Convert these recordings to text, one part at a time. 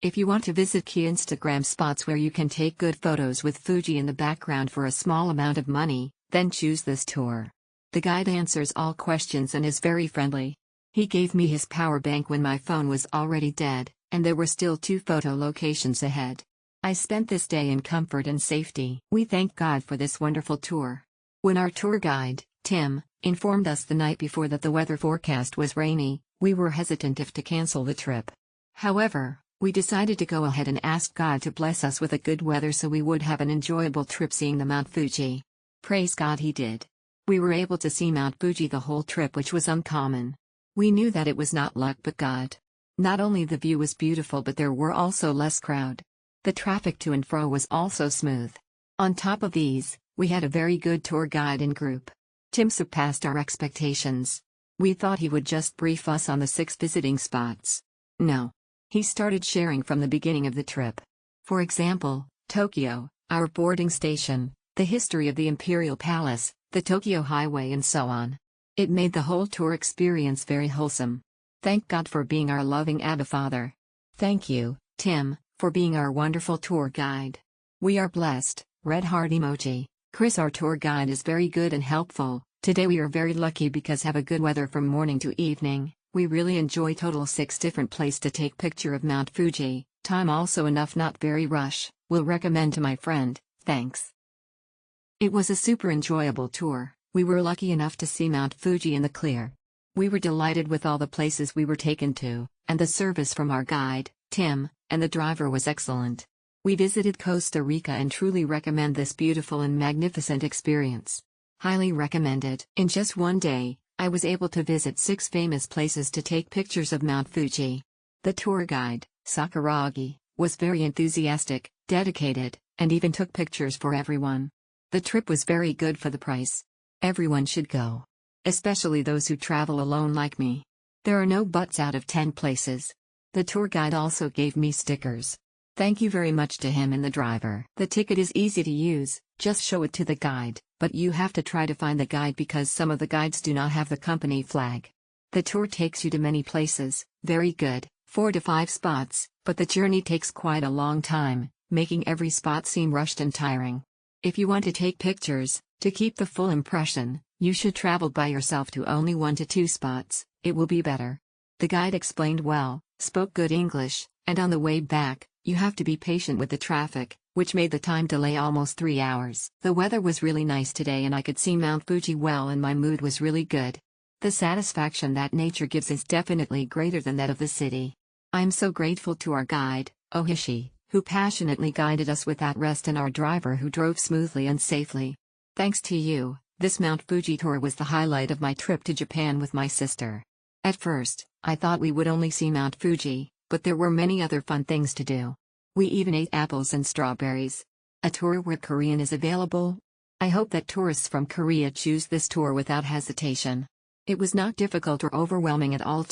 If you want to visit key Instagram spots where you can take good photos with Fuji in the background for a small amount of money, then choose this tour. The guide answers all questions and is very friendly. He gave me his power bank when my phone was already dead, and there were still 2 photo locations ahead. I spent this day in comfort and safety. We thank God for this wonderful tour. When our tour guide, Tim, informed us the night before that the weather forecast was rainy, we were hesitant if to cancel the trip. However, we decided to go ahead and ask God to bless us with a good weather so we would have an enjoyable trip seeing the Mount Fuji. Praise God he did. We were able to see Mount Fuji the whole trip, which was uncommon. We knew that it was not luck but God. Not only the view was beautiful but there were also less crowd. The traffic to and fro was also smooth. On top of these, we had a very good tour guide and group. Tim surpassed our expectations. We thought he would just brief us on the 6 visiting spots. No. He started sharing from the beginning of the trip. For example, Tokyo, our boarding station, the history of the Imperial Palace, the Tokyo Highway and so on. It made the whole tour experience very wholesome. Thank God for being our loving Abba Father. Thank you, Tim, for being our wonderful tour guide. We are blessed. Red heart emoji. Chris, our tour guide, is very good and helpful. Today we are very lucky because have a good weather from morning to evening. We really enjoy total 6 different place to take picture of Mount Fuji. Time also enough, not very rush. Will recommend to my friend. Thanks. It was a super enjoyable tour. We were lucky enough to see Mount Fuji in the clear. We were delighted with all the places we were taken to, and the service from our guide, Tim, and the driver was excellent. We visited Costa Rica and truly recommend this beautiful and magnificent experience. Highly recommended. In just one day, I was able to visit 6 famous places to take pictures of Mount Fuji. The tour guide, Sakuragi, was very enthusiastic, dedicated, and even took pictures for everyone. The trip was very good for the price. Everyone should go. Especially those who travel alone like me. There are no buts out of 10 places. The tour guide also gave me stickers. Thank you very much to him and the driver. The ticket is easy to use, just show it to the guide, but you have to try to find the guide because some of the guides do not have the company flag. The tour takes you to many places, very good, 4 to 5 spots, but the journey takes quite a long time, making every spot seem rushed and tiring. If you want to take pictures, to keep the full impression, you should travel by yourself to only 1 to 2 spots, it will be better. The guide explained well, spoke good English, and on the way back, you have to be patient with the traffic, which made the time delay almost 3 hours. The weather was really nice today and I could see Mount Fuji well and my mood was really good. The satisfaction that nature gives is definitely greater than that of the city. I am so grateful to our guide, Ohishi, who passionately guided us without rest, and our driver who drove smoothly and safely. Thanks to you, this Mount Fuji tour was the highlight of my trip to Japan with my sister. At first, I thought we would only see Mount Fuji, but there were many other fun things to do. We even ate apples and strawberries. A tour where Korean is available? I hope that tourists from Korea choose this tour without hesitation. It was not difficult or overwhelming at all.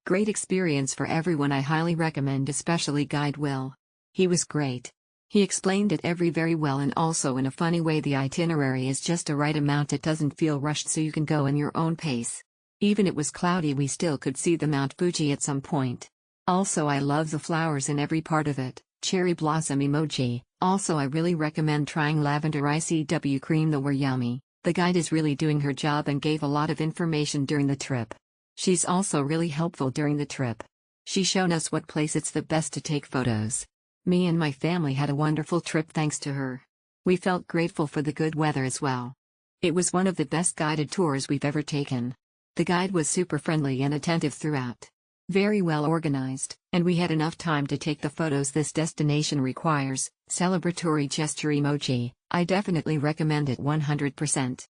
Great experience for everyone. I highly recommend, especially Guide Will. He was great. He explained it very well and also in a funny way. The itinerary is just a right amount, it doesn't feel rushed so you can go in your own pace. Even it was cloudy, we still could see the Mount Fuji at some point. Also I love the flowers in every part of it. Cherry blossom emoji. Also I really recommend trying lavender ICW cream, they were yummy. The guide is really doing her job and gave a lot of information during the trip. She's also really helpful during the trip. She's shown us what place it's the best to take photos. Me and my family had a wonderful trip thanks to her. We felt grateful for the good weather as well. It was one of the best guided tours we've ever taken. The guide was super friendly and attentive throughout. Very well organized, and we had enough time to take the photos this destination requires. Celebratory gesture emoji. I definitely recommend it 100%.